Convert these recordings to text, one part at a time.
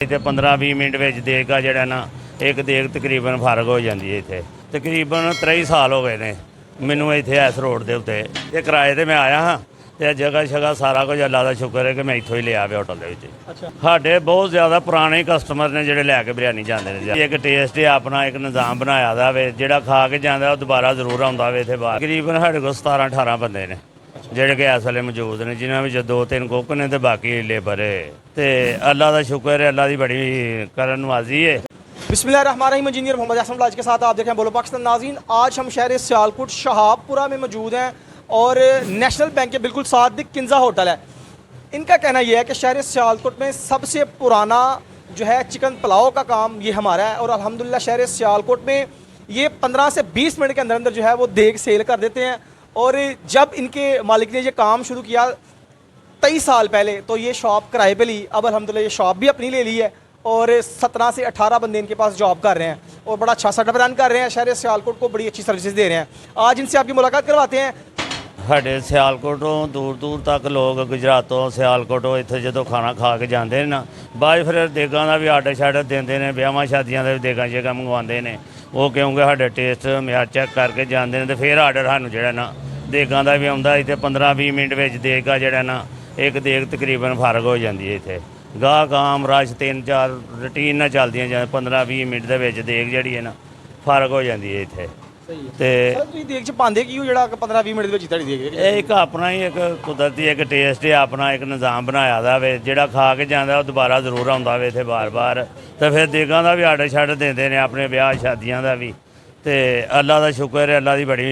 इतने 15-20 मिनट में देग का जड़ा ना एक देग तकरीबन फर्क हो जाती है। इतने तकरीबन 23 साल हो गए ने मैनू इतने इस रोड के उत्ते ये किराए पर मैं आया हाँ तो जगह शगह सारा कुछ अल्लाह का शुक्र है कि मैं इतों ही लिया होटल के साढ़े बहुत ज़्यादा पुराने कस्टमर ने जोड़े लैके बिरयानी जाते हैं। एक टेस्ट है अपना एक निज़ाम बनाया दा वे जोड़ा खा के जाता दोबारा जरूर आता वे इतने बाहर तकरीबन साढ़े को 17-18 बंदे ने ਜਿਹੜੇ कि इस वे मौजूद ने जिन्होंने में 2-3 कुक ने तो बाकी लेबर है तो अल्लाह का शुक्र है अल्लाह की बड़ी करन नवाजी है। बिस्मिल्लाहिर्रहमानिर्रहीम। इंजीनियर मोहम्मद अहसन आज के साथ आप देखें बोलो पाकिस्तान नाज़रीन। आज हम शहर सियालकोट शहाबपुरा में मौजूद हैं और नेशनल बैंक के बिल्कुल साथ दी किंजा होटल है। इनका कहना यह है कि शहर सियालकोट में सबसे पुराना जो है चिकन पुलाव का काम ये हमारा है और अल्हम्दुलिल्लाह शहर सियालकोट में ये 15 से 20 मिनट के अंदर अंदर जो है वो देग सेल कर देते हैं। और जब इनके मालिक ने ये काम शुरू किया 23 साल पहले तो ये शॉप किराए पे ली। अब अल्हम्दुलिल्लाह ये शॉप भी अपनी ले ली है और 17 से 18 बंदे इनके पास जॉब कर रहे हैं और बड़ा अच्छा सेटअप रन कर रहे हैं। शहर सियालकोट को बड़ी अच्छी सर्विसेज दे रहे हैं। आज इनसे आपकी मुलाकात करवाते हैं। साढ़े सियालकोटों दूर दूर तक लोग गुजरातों सियालकोटों इतने जो खाना खा के जाते हैं ना बाद फिर देगां का भी आर्डर शार्डर देंगे ने ब्याह शादियों का भी देगां शेगां मंगवाते हैं वो क्योंकि साढ़े टेस्ट म्यार चेक करके जाते हैं तो फिर आर्डर सानू जो ना देगां का भी आता इतने 15-20 मिनट में देग का जड़ा ना एक देग तकरीबन फर्क हो जाती है। इतने गाहक आम रश 3-4 रूटीन ना चलदियां 15-20 मिनट के देग जी है ना फर्क हो जाती है। इतने एक अपना ही एक कुदरती एक टेस्ट है अपना एक निज़ाम बनाया दा वे जेड़ा खा के जाता दोबारा जरूर आता वे इतने बार बार तो फिर देगां का भी आर्डर शार्डर देंगे ने अपने ब्याह शादियों का भी तो अल्लाह का शुक्र है अल्लाह की बड़ी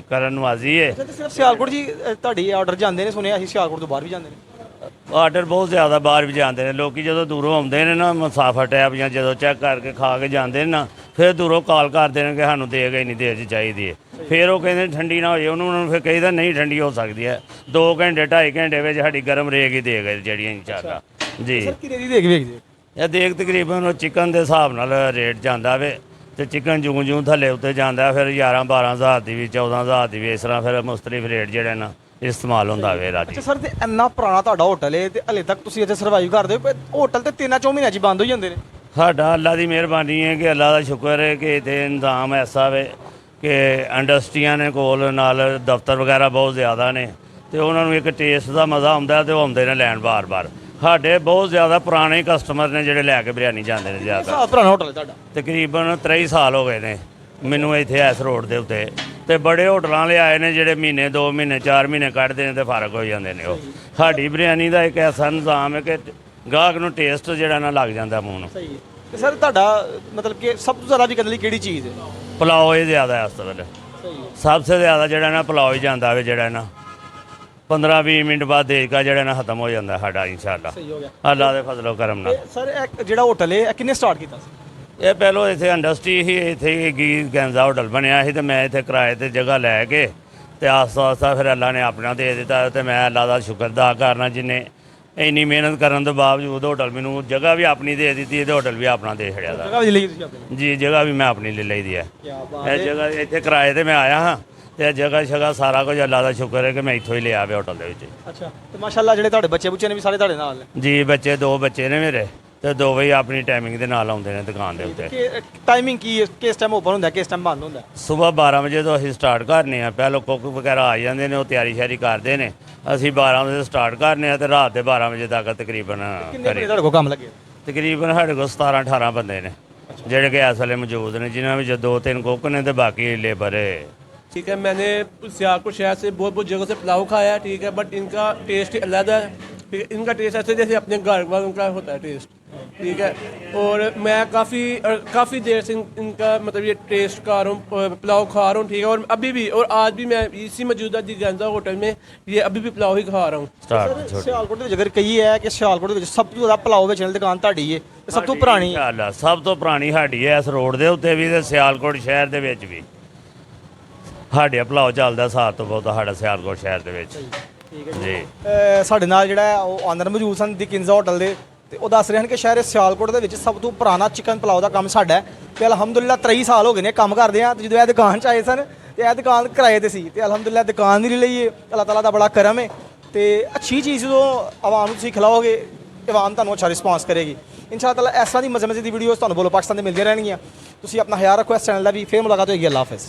करन नवाजी है। सिर्फ सियालकोट जी तुहाडे आर्डर जाते हैं सुने असीं सियालकोट तो बाहर भी जाते हैं आर्डर बहुत ज़्यादा बाहर भी जाते हैं लोग जो दूरों आते हैं ना मुसाफर टैप या जो चेक करके खा के जाते हैं ना फिर दूरों कॉल करते हैं कि सानू देग ही नहीं देर चाहिए फिर वो कहते ठंडी ना हो उन्होंने फिर कही नहीं ठंडी हो सकती है 2 घंटे 2.5 घंटे में साड़ी गर्म रहेगी देग जी इंशाअल्लाह जी। यह देग तकरीबन चिकन के हिसाब नाल रेट जाता वे तो चिकन जूं जूं थले उत्ते जाता फिर 11-12 हज़ार की भी 14 हज़ार की भी इस तरह फिर मुख्तलिफ रेट जोड़े ना इस्तेमाल होंदा वे। अच्छा सर ते इन्ना पुराना तुहाडा होटल है ते हले तक तुसीं इत्थे सर्वाइव करदे हो होटल ते 3-4 महीनों च बंद हो जांदे ने। साडा अल्लाह की मेहरबानी है कि अल्लाह का शुक्र है कि इत्थे इंतजाम ऐसा वे कि इंडस्ट्रियां ने कोल नाल दफ्तर वगैरह बहुत ज़्यादा ने तो उन्होंने एक टेस्ट का मज़ा आउंदा ते आउंदे ने लैन बार बार। साढ़े बहुत ज़्यादा पुराने कस्टमर ने जोड़े लैके बिरयानी जाते हैं ज़्यादा पुराना होटल है तकरीबन 23 साल हो गए ने मैनू इतने इस रोड के उत्ते तो बड़े होटलों वाले आए ने जोड़े महीने 2 महीने 4 महीने कढ़ते हैं तो फर्क हो जाते हैं। वो साड़ी बिरयानी का एक ऐसा निज़ाम है कि गाहक नूं टेस्ट जोड़ा ना लग जाता मूँह नूं। सर तुहाडा मतलब कि सब तो ज़्यादा विकन केड़ी चीज़ है? पुलाव ही ज़्यादा है इस वेले सबसे ज़्यादा जोड़ा ना पुलाव ही जाता है जोड़ा ना 15-20 मिनट बाद देग का जोड़ा ना खत्म हो जाता साडा इंशाअल्लाह अल्लाह के फजलो करम नाल। सर जो होटल है किन्ने स्टार्ट किया? ये पहलों इतने इंडस्ट्री ही इतने गैंजा होटल बनया ही तो मैं इतने किराए पर जगह लैके तो आस्ता आस्ता फिर अल्लाह ने अपना दे दिता तो मैं अल्लाह का शुक्र अदा करना जिन्हें इन्नी मेहनत करने के बावजूद होटल मैनू जगह भी अपनी दे दी तो होटल भी अपना दे छड़िया जी जगह भी मैं अपनी ले ली दी है। जगह इतने किराए पर मैं आया हाँ तो जगह शगह सारा कुछ अल्लाह का शुक्र है कि मैं इतों ही लिया होटल के। अच्छा तो माशाअल्लाह जिहड़े तुहाडे बच्चे बुच्चे ने भी सारे तुहाडे नाल ने? जी बच्चे 2 बच्चे ने मेरे तो 2 बजे अपनी टाइमिंग के नाल आउंदे ने दुकान के उत्ते। टाइमिंग की किस टाइम ओपन होंदा किस टाइम बंद होंदा? सुबह 12 बजे तो असीं स्टार्ट करने पहलों कुक वगैरह आ जाते हैं वो तैयारी श्यारी करते हैं असीं 12 बजे स्टार्ट करने तो रात के 12 बजे तक तकरीबन तकरीबन साढ़े को 17-18 बंदे ने जोड़े कि इस वे मौजूद ने जिन्होंने में 2-3 कुक ने तो बाकी लेबर है। ठीक है मैंने सियालकोट शहर से बहुत बहुत जगह से पुलाव खाया है ठीक है बट इनका टेस्ट अलग है ठीक है इनका टेस्ट ऐसे जैसे अपने घर वालों का होता है टेस्ट ठीक है। और मैं काफ़ी देर से इनका मतलब ये टेस्ट खा रहा हूँ पुलाव खा रहा हूँ ठीक है और अभी भी और आज भी मैं इसी मौजूदा गंजा होटल में ये अभी भी पुलाव ही खा रहा हूँ। सियालकोट अगर कही है कि सियालकोट सब तो ज़्यादा पुलाव बेचने वाली दुकान तुहाडी है सब तो पुरानी सब तो पुरानी साडी है इस रोड के उत्ते भी सियालकोट शहर के विच भी साढ़े पुलाव चलता सार तो बहुत साढ़ा सियालकोट शहर के जी। साढ़े नाल जिहड़ा है वो आनर मौजूद सन दी किंजा होटल के तो वो दस रहे हैं कि शहर सियालकोट के विच सब तो पुराना चिकन पुलाव का काम साडा है तो अलहमदुलिल्लाह 23 साल हो गए ने काम करदे आ। जो यह दुकान च आए सन तो यह दुकान किराए ते सी ते अलहमदुलिल्लाह दुकान भी ले ली अल्लाह ताला का बड़ा करम है तो अच्छी चीज़ जो आवाम तुसीं खिलाओगे आवाम तुहानूं अच्छा रिस्पॉन्स करेगी। ਇਨਸ਼ਾ ਅੱਲਾਹ ਤਾਲਾ ਇਸ ਤਰ੍ਹਾਂ ਦੀ ਮਜ਼ੇ ਦੀ ਵੀਡੀਓਜ਼ ਤੁਹਾਨੂੰ ਬੋਲੋ ਪਾਕਿਸਤਾਨ ਦੇ ਮਿਲਦੀਆਂ ਰਹਿਣਗੀਆਂ। ਤੁਸੀਂ ਆਪਣਾ ਖਿਆਲ ਰੱਖੋ। ਇਸ ਚੈਨਲ ਦਾ ਵੀ ਫਿਰ ਮੁਲਾਕਾਤ ਹੋਏਗੀ। ਅੱਲਾਹ ਹਾਫਿਜ਼।